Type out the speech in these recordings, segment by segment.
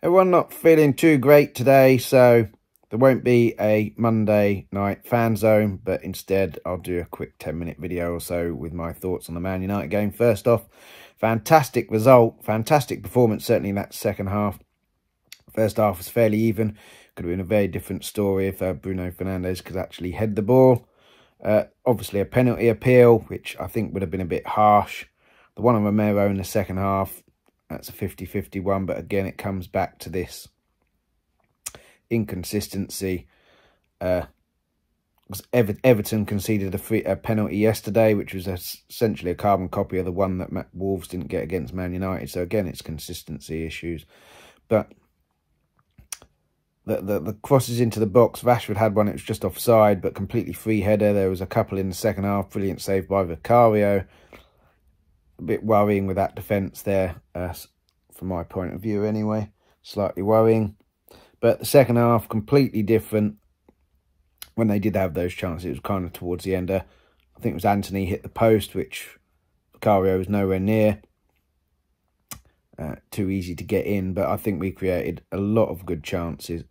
Everyone not feeling too great today, so there won't be a Monday Night Fanzone, but instead I'll do a quick 10-minute video or so with my thoughts on the Man United game. First off, fantastic result, fantastic performance, certainly in that second half. First half was fairly even. Could have been a very different story if Bruno Fernandes could actually head the ball. Obviously a penalty appeal, which I think would have been a bit harsh. The one on Romero in the second half, that's a 50-50 one, but again, it comes back to this inconsistency. Everton conceded a penalty yesterday, which was essentially a carbon copy of the one that Wolves didn't get against Man United. So again, it's consistency issues. But the crosses into the box, Rashford had one, it was just offside, but completely free header. There was a couple in the second half, brilliant save by Vicario. A bit worrying with that defence there, from my point of view anyway. Slightly worrying. But the second half, completely different. When they did have those chances, it was kind of towards the end. I think it was Anthony hit the post, which Vicario was nowhere near. Too easy to get in, but I think we created a lot of good chances.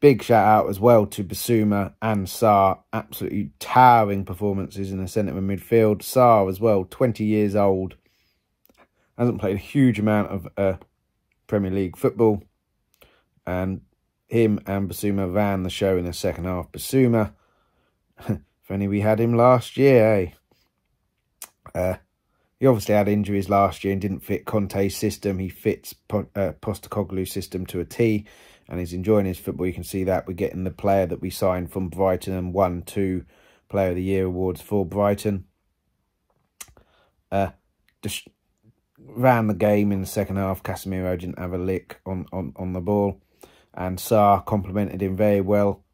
Big shout out as well to Bissouma and Sarr. Absolutely towering performances in the centre of midfield. Sarr as well, 20 years old. Hasn't played a huge amount of Premier League football. And him and Bissouma ran the show in the second half. Bissouma, if only we had him last year, eh? He obviously had injuries last year and didn't fit Conte's system. He fits Postecoglou's system to a T, and he's enjoying his football. You can see that we're getting the player that we signed from Brighton and won 2 Player of the Year awards for Brighton. Just ran the game in the second half. Casemiro didn't have a lick on the ball, and Sarr complimented him very well.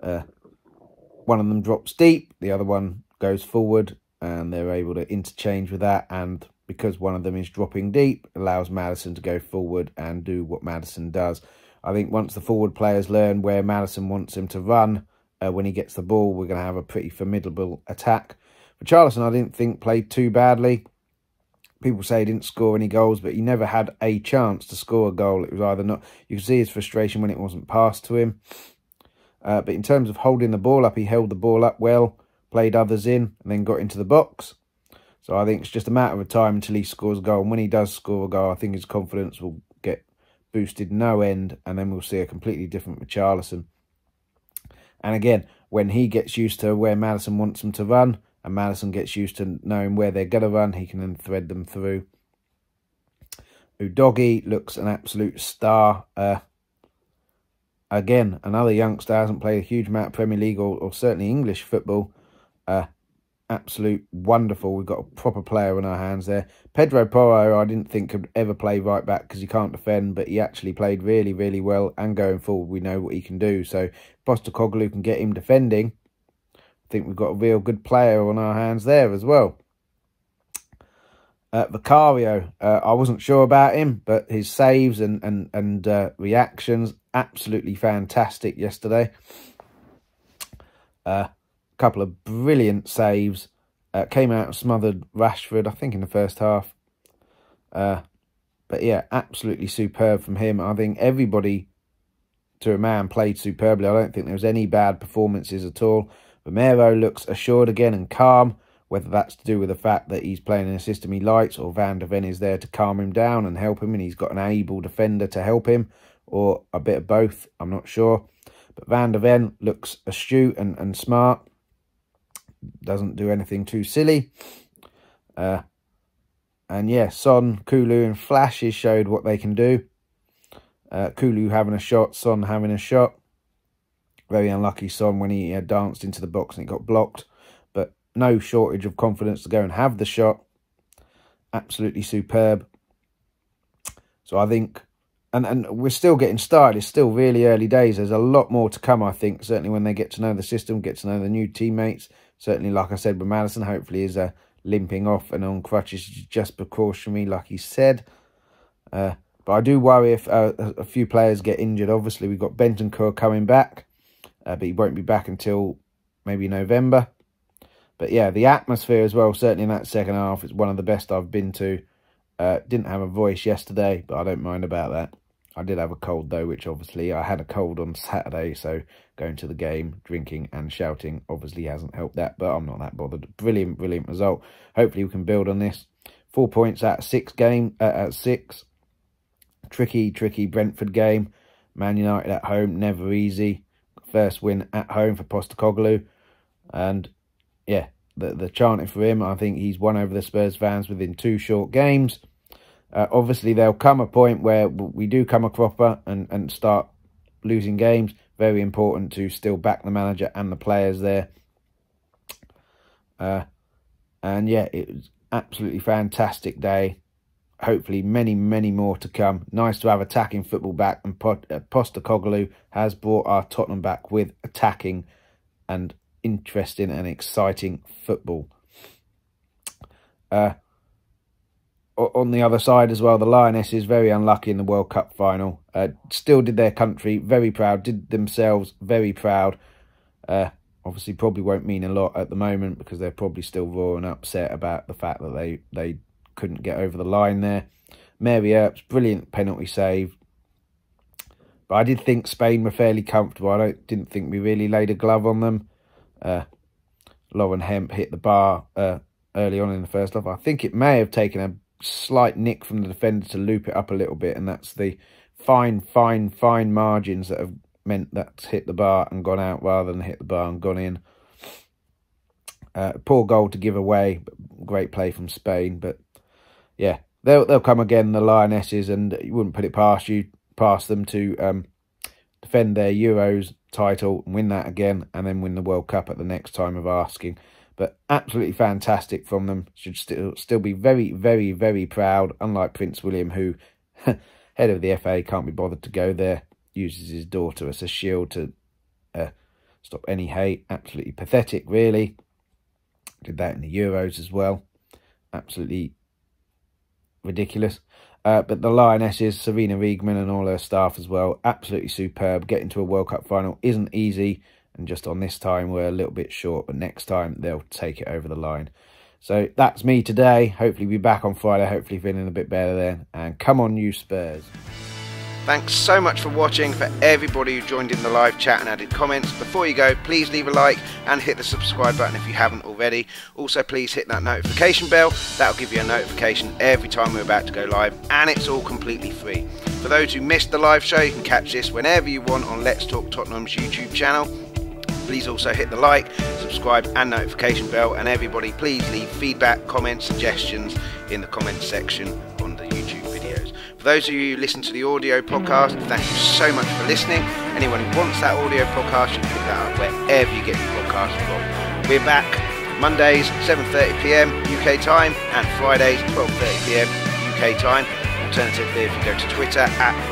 One of them drops deep, the other one goes forward, and they're able to interchange with that. And because one of them is dropping deep, allows Maddison to go forward and do what Maddison does. I think once the forward players learn where Maddison wants him to run, when he gets the ball, we're going to have a pretty formidable attack. Richarlison, I didn't think played too badly. People say he didn't score any goals, but he never had a chance to score a goal. It was either not... You could see his frustration when it wasn't passed to him. But in terms of holding the ball up, he held the ball up well, played others in, and then got into the box. So I think it's just a matter of time until he scores a goal. And when he does score a goal, I think his confidence will get boosted no end, and then we'll see a completely different Richarlison. And again, when he gets used to where Maddison wants him to run, and Maddison gets used to knowing where they're going to run, he can then thread them through. Udogie looks an absolute star. Again, another youngster, hasn't played a huge amount of Premier League or certainly English football. Absolute wonderful. We've got a proper player on our hands there. Pedro Porro, I didn't think could ever play right back because he can't defend, but he actually played really, really well. And going forward, we know what he can do. So Postecoglou can get him defending. I think we've got a real good player on our hands there as well. Vicario, I wasn't sure about him, but his saves and reactions, absolutely fantastic yesterday. Couple of brilliant saves. Came out and smothered Rashford, I think, in the first half. But yeah, absolutely superb from him. I think everybody, to a man, played superbly. I don't think there was any bad performances at all. Romero looks assured again and calm, whether that's to do with the fact that he's playing in a system he likes, or Van de Ven is there to calm him down and help him, and he's got an able defender to help him, or a bit of both, I'm not sure. But Van de Ven looks astute and smart. Doesn't do anything too silly. And yeah, Son, Kulu in flashes showed what they can do. Kulu having a shot, Son having a shot. Very unlucky Son when he danced into the box and it got blocked. But no shortage of confidence to go and have the shot. Absolutely superb. So I think... And we're still getting started. It's still really early days. There's a lot more to come, I think. Certainly when they get to know the system, get to know the new teammates. Certainly, like I said, with Maddison, hopefully is limping off and on crutches, just precautionary, like he said. But I do worry if a few players get injured. Obviously, we've got Bentancur coming back, but he won't be back until maybe November. But yeah, the atmosphere as well, certainly in that second half, is one of the best I've been to. Didn't have a voice yesterday, but I don't mind about that. I did have a cold though, which obviously I had a cold on Saturday, so going to the game, drinking and shouting obviously hasn't helped that, but I'm not that bothered. Brilliant, brilliant result. Hopefully we can build on this. 4 points out of 6 game, at 6. Tricky Brentford game. Man United at home, never easy. First win at home for Postecoglou. And yeah, the chanting for him, I think he's won over the Spurs fans within 2 short games. Obviously, there'll come a point where we do come a cropper and start losing games. Very important to still back the manager and the players there. And yeah, it was absolutely fantastic day. Hopefully many more to come. Nice to have attacking football back, and Postecoglou has brought our Tottenham back with attacking and interesting and exciting football. On the other side as well, the Lionesses very unlucky in the World Cup final. Still did their country very proud, did themselves very proud. Obviously probably won't mean a lot at the moment because they're probably still raw and upset about the fact that they couldn't get over the line there. Mary Earps, brilliant penalty save. But I did think Spain were fairly comfortable. I didn't think we really laid a glove on them. Lauren Hemp hit the bar early on in the first half. I think it may have taken a slight nick from the defender to loop it up a little bit, and that's the fine margins that have meant that's hit the bar and gone out rather than hit the bar and gone in. Poor goal to give away, but great play from Spain. But yeah, they'll come again, the Lionesses, and you wouldn't put it past them to defend their Euros title and win that again, and then win the World Cup at the next time of asking. But absolutely fantastic from them. Should still be very proud, unlike Prince William, who, head of the FA, can't be bothered to go there. Uses his daughter as a shield to stop any hate. Absolutely pathetic, really. Did that in the Euros as well. Absolutely ridiculous. But the Lionesses, Serena Riegman and all her staff as well, absolutely superb. Getting to a World Cup final isn't easy. And just on this time, we're a little bit short. But next time, they'll take it over the line. So that's me today. Hopefully be back on Friday. Hopefully feeling a bit better then. And come on, you Spurs. Thanks so much for watching. For everybody who joined in the live chat and added comments. Before you go, please leave a like and hit the subscribe button if you haven't already. Also, please hit that notification bell. That'll give you a notification every time we're about to go live, and it's all completely free. For those who missed the live show, you can catch this whenever you want on Let's Talk Tottenham's YouTube channel. Please also hit the like, subscribe and notification bell, and everybody please leave feedback, comments, suggestions in the comments section on the YouTube videos. For those of you who listen to the audio podcast, thank you so much for listening. Anyone who wants that audio podcast should pick that up wherever you get your podcast from. We're back Mondays 7:30 PM UK time and Fridays 12:30 PM UK time. Alternatively, if you go to Twitter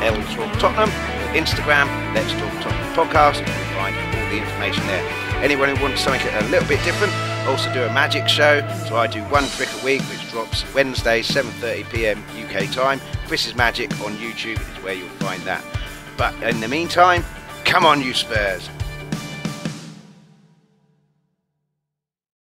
@LTalkTottenham, Instagram Let's Talk Tottenham Podcast, you'll find all the information there. Anyone who wants something a little bit different, also do a magic show. So I do one trick a week, which drops Wednesdays 7:30 PM UK time. Chris's Magic on YouTube is where you'll find that. But in the meantime, come on you Spurs.